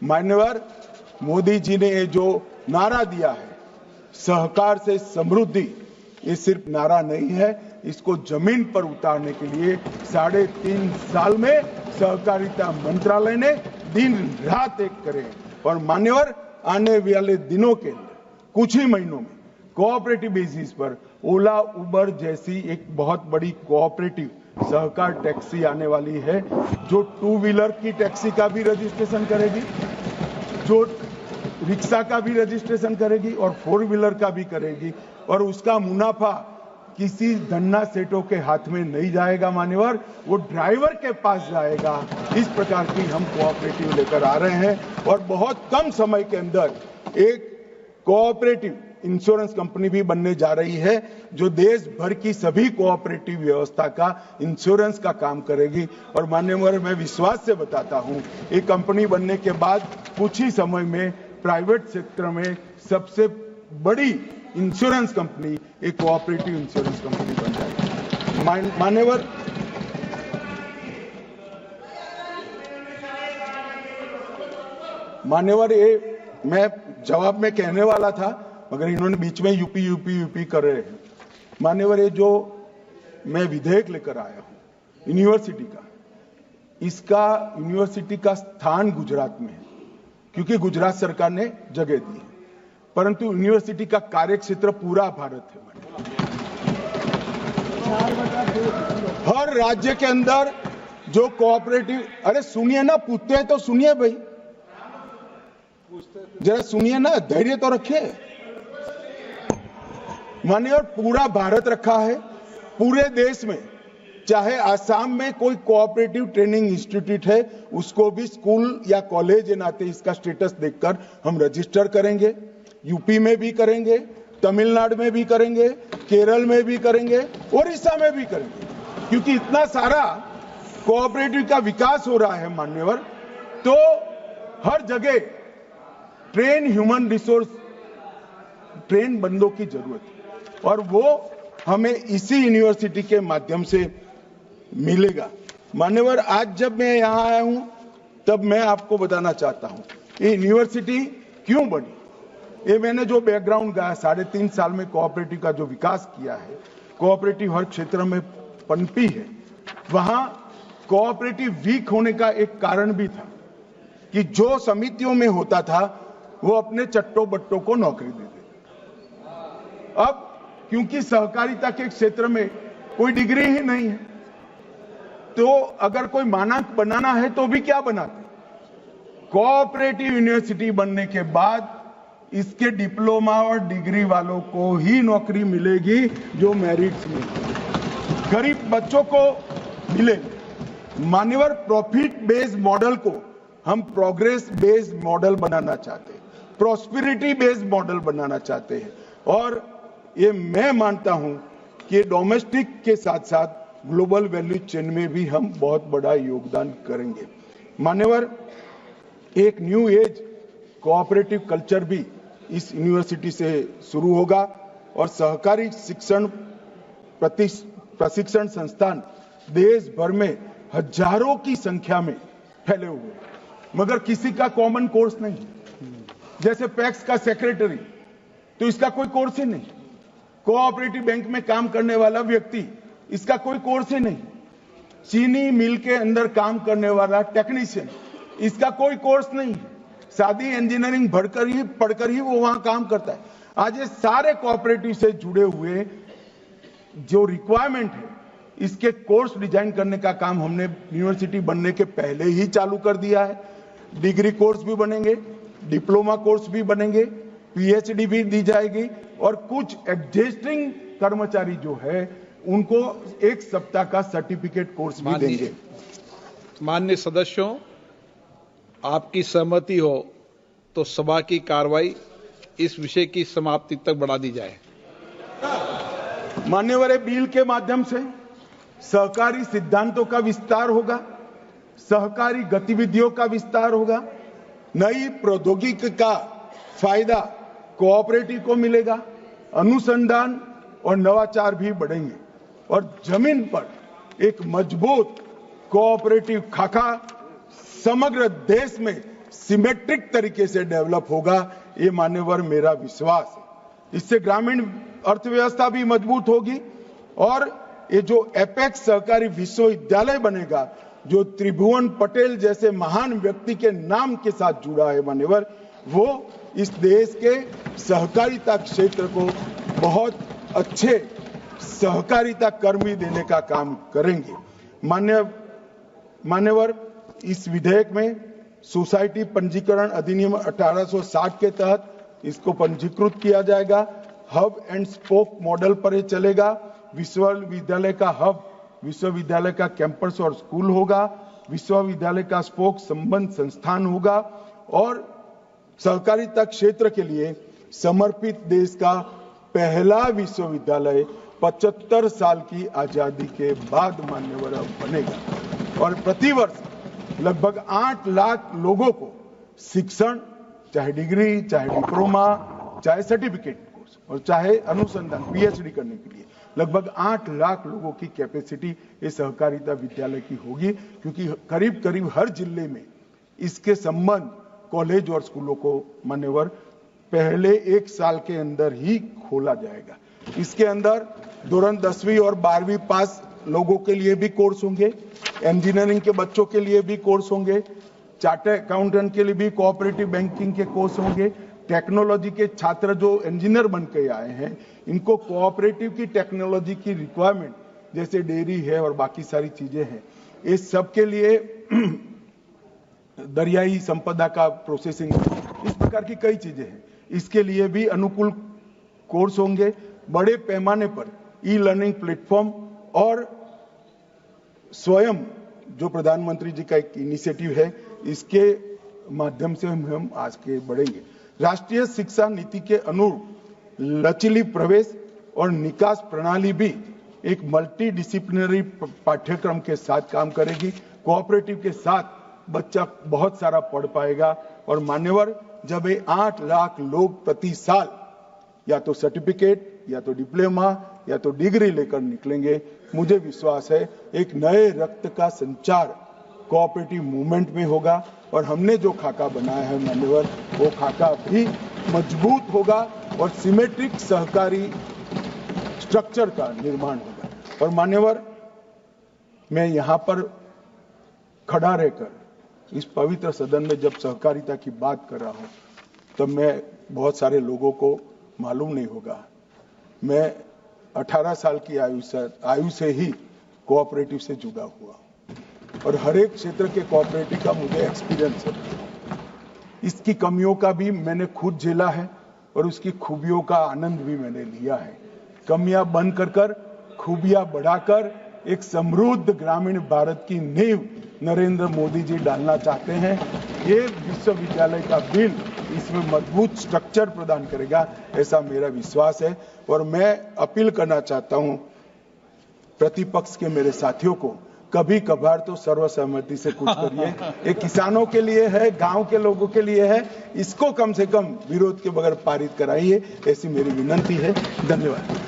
मान्यवर मोदी जी ने ये जो नारा दिया है सहकार से समृद्धि, ये सिर्फ नारा नहीं है, इसको जमीन पर उतारने के लिए 3.5 साल में सहकारिता मंत्रालय ने दिन रात एक करे। और मान्यवर आने वाले दिनों के अंदर कुछ ही महीनों में कोऑपरेटिव बेसिस पर ओला उबर जैसी एक बहुत बड़ी कोऑपरेटिव सहकार टैक्सी आने वाली है, जो 2 व्हीलर की टैक्सी का भी रजिस्ट्रेशन करेगी, जो रिक्शा का भी रजिस्ट्रेशन करेगी और 4 व्हीलर का भी करेगी, और उसका मुनाफा किसी धन्ना सेठों के हाथ में नहीं जाएगा मान्यवर, वो ड्राइवर के पास जाएगा। इस प्रकार की हम कोऑपरेटिव लेकर आ रहे हैं और बहुत कम समय के अंदर एक कोऑपरेटिव इंश्योरेंस कंपनी भी बनने जा रही है, जो देश भर की सभी कोऑपरेटिव व्यवस्था का इंश्योरेंस का काम करेगी। और मान्यवर मैं विश्वास से बताता हूं, ये कंपनी बनने के बाद कुछ ही समय में प्राइवेट सेक्टर में सबसे बड़ी इंश्योरेंस कंपनी एक कोऑपरेटिव इंश्योरेंस कंपनी बन जाएगी। मान्यवर ये मैं जवाब में कहने वाला था, मगर इन्होंने बीच में यूपी कर रहे हैं। मान्यवर ये जो मैं विधेयक लेकर आया हूं यूनिवर्सिटी का, इसका यूनिवर्सिटी का स्थान गुजरात में है, क्योंकि गुजरात सरकार ने जगह दी है, परंतु यूनिवर्सिटी का कार्यक्षेत्र पूरा भारत है। हर राज्य के अंदर जो कोऑपरेटिव, अरे सुनिए ना, पूछते हैं तो सुनिए भाई, जरा सुनिए ना, धैर्य तो रखिए। मानिए और पूरा भारत रखा है, पूरे देश में, चाहे आसाम में कोई कोऑपरेटिव ट्रेनिंग इंस्टीट्यूट है, उसको भी स्कूल या कॉलेज के नाते इसका स्टेटस देखकर हम रजिस्टर करेंगे। यूपी में भी करेंगे, तमिलनाडु में भी करेंगे, केरल में भी करेंगे, ओडिशा में भी करेंगे, क्योंकि इतना सारा कोऑपरेटिव का विकास हो रहा है मान्यवर, तो हर जगह ट्रेन ह्यूमन रिसोर्स, ट्रेन बंदों की जरूरत है, और वो हमें इसी यूनिवर्सिटी के माध्यम से मिलेगा। मान्यवर आज जब मैं यहां आया हूं, तब मैं आपको बताना चाहता हूं ये यूनिवर्सिटी क्यों बनी। ये मैंने जो बैकग्राउंड गाया, 3.5 साल में कोऑपरेटिव का जो विकास किया है, कोऑपरेटिव हर क्षेत्र में पनपी है, वहां कोऑपरेटिव वीक होने का एक कारण भी था कि जो समितियों में होता था वो अपने चट्टो बट्टों को नौकरी दे देते। अब क्योंकि सहकारिता के क्षेत्र में कोई डिग्री ही नहीं है, तो अगर कोई मानक बनाना है तो भी क्या बनाते। कोऑपरेटिव यूनिवर्सिटी बनने के बाद इसके डिप्लोमा और डिग्री वालों को ही नौकरी मिलेगी, जो मेरिट्स में गरीब बच्चों को मिलेगी। मान्यवर प्रॉफिट बेस्ड मॉडल को हम प्रोग्रेस बेस्ड मॉडल बनाना चाहते हैं, प्रॉस्पेरिटी बेस्ड मॉडल बनाना चाहते हैं, और ये मैं मानता हूं कि डोमेस्टिक के साथ साथ ग्लोबल वैल्यू चेन में भी हम बहुत बड़ा योगदान करेंगे। मान्यवर एक न्यू एज कोऑपरेटिव कल्चर भी इस यूनिवर्सिटी से शुरू होगा, और सहकारी शिक्षण प्रशिक्षण संस्थान देश भर में हजारों की संख्या में फैले हुए हैं, मगर किसी का कॉमन कोर्स नहीं। जैसे पैक्स का सेक्रेटरी, तो इसका कोई कोर्स ही नहीं। कोऑपरेटिव बैंक में काम करने वाला व्यक्ति, इसका कोई कोर्स ही नहीं। चीनी मिल के अंदर काम करने वाला टेक्नीशियन, इसका कोई कोर्स नहीं। सादी इंजीनियरिंग पढ़कर ही वो वहां काम करता है। आज ये सारे कोऑपरेटिव से जुड़े हुए जो रिक्वायरमेंट है, इसके कोर्स डिजाइन करने का काम हमने यूनिवर्सिटी बनने के पहले ही चालू कर दिया है। डिग्री कोर्स भी बनेंगे, डिप्लोमा कोर्स भी बनेंगे, पीएचडी भी दी जाएगी, और कुछ एग्जिस्टिंग कर्मचारी जो है उनको 1 सप्ताह का सर्टिफिकेट कोर्स भी देंगे। माननीय सदस्यों, आपकी सहमति हो तो सभा की कार्रवाई इस विषय की समाप्ति तक बढ़ा दी जाए। मान्यवर बिल के माध्यम से सहकारी सिद्धांतों का विस्तार होगा, सहकारी गतिविधियों का विस्तार होगा, नई प्रौद्योगिकी का फायदा कोऑपरेटिव को मिलेगा, अनुसंधान और नवाचार भी बढ़ेंगे, और जमीन पर एक मजबूत कोऑपरेटिव खाका समग्र देश में सिमेट्रिक तरीके से डेवलप होगा, ये मान्यवर मेरा विश्वास है। इससे ग्रामीण अर्थव्यवस्था भी मजबूत होगी और ये जो एपेक्स सहकारी विश्वविद्यालय बनेगा, जो त्रिभुवन पटेल जैसे महान व्यक्ति के नाम के साथ जुड़ा है मान्यवर, वो इस देश के सहकारिता क्षेत्र को बहुत अच्छे सहकारिता कर्मी देने का काम करेंगे। मान्यवर, इस विधेयक में सोसाइटी पंजीकरण अधिनियम 1860 के तहत इसको पंजीकृत किया जाएगा। हब एंड स्पोक मॉडल पर ये चलेगा। विश्वविद्यालय का हब विश्वविद्यालय का कैंपस और स्कूल होगा, विश्वविद्यालय का स्पोक संबंध संस्थान होगा और सहकारिता क्षेत्र के लिए समर्पित देश का पहला विश्वविद्यालय 75 साल की आजादी के बाद मान्यवर बनेगा और प्रतिवर्ष लगभग 8 लाख लोगों को शिक्षण, चाहे डिग्री, चाहे डिप्लोमा, चाहे सर्टिफिकेट कोर्स और चाहे अनुसंधान पीएचडी करने के लिए लगभग 8 लाख लोगों की कैपेसिटी इस सहकारिता विद्यालय की होगी, क्योंकि करीब करीब हर जिले में इसके संबंध कॉलेज और स्कूलों को मान्यवर पहले 1 साल के अंदर ही खोला जाएगा। इसके अंदर दौरान 10वीं और 12वीं पास लोगों के लिए भी कोर्स होंगे, इंजीनियरिंग के बच्चों के लिए भी कोर्स होंगे, चार्टर्ड अकाउंटेंट के लिए भी कोऑपरेटिव बैंकिंग के कोर्स होंगे, टेक्नोलॉजी के छात्र जो इंजीनियर बन के आए हैं इनको कोऑपरेटिव की टेक्नोलॉजी की रिक्वायरमेंट जैसे डेयरी है और बाकी सारी चीजें हैं, इस सब के लिए दरियाई संपदा का प्रोसेसिंग, इस प्रकार की कई चीजें हैं, इसके लिए भी अनुकूल कोर्स होंगे। बड़े पैमाने पर ई लर्निंग प्लेटफॉर्म और स्वयं जो प्रधानमंत्री जी का एक इनिशिएटिव है, इसके माध्यम से हम आज के बढ़ेंगे। राष्ट्रीय शिक्षा नीति के अनुरूप लचीली प्रवेश और निकास प्रणाली भी एक मल्टी डिसिप्लिनरी पाठ्यक्रम के साथ काम करेगी। कोऑपरेटिव के साथ बच्चा बहुत सारा पढ़ पाएगा और मान्यवर जब ये 8 लाख लोग प्रति साल या तो सर्टिफिकेट या तो डिप्लोमा या तो डिग्री लेकर निकलेंगे, मुझे विश्वास है एक नए रक्त का संचार कोऑपरेटिव मूवमेंट में होगा और हमने जो खाका बनाया है मान्यवर, वो खाका भी मजबूत होगा और सिमेट्रिक सहकारी स्ट्रक्चर का निर्माण होगा। और मान्यवर, मैं यहाँ पर खड़ा रहकर इस पवित्र सदन में जब सहकारिता की बात कर रहा हूँ तब मैं बहुत सारे लोगों को मालूम नहीं होगा, मैं 18 साल की आयु से ही कोऑपरेटिव से जुड़ा हुआ और हर एक क्षेत्र के कोऑपरेटिव का मुझे एक्सपीरियंस है। इसकी कमियों का भी मैंने खुद झेला है और उसकी खूबियों का आनंद भी मैंने लिया है। कमियां बंद कर खूबियां बढ़ाकर एक समृद्ध ग्रामीण भारत की नींव नरेंद्र मोदी जी डालना चाहते हैं। ये विश्वविद्यालय का बिल इसमें मजबूत स्ट्रक्चर प्रदान करेगा, ऐसा मेरा विश्वास है। और मैं अपील करना चाहता हूं प्रतिपक्ष के मेरे साथियों को, कभी कभार तो सर्वसहमति से कुछ करिए। ये किसानों के लिए है, गांव के लोगों के लिए है, इसको कम से कम विरोध के बगैर पारित कराइए, ऐसी मेरी विनती है। धन्यवाद।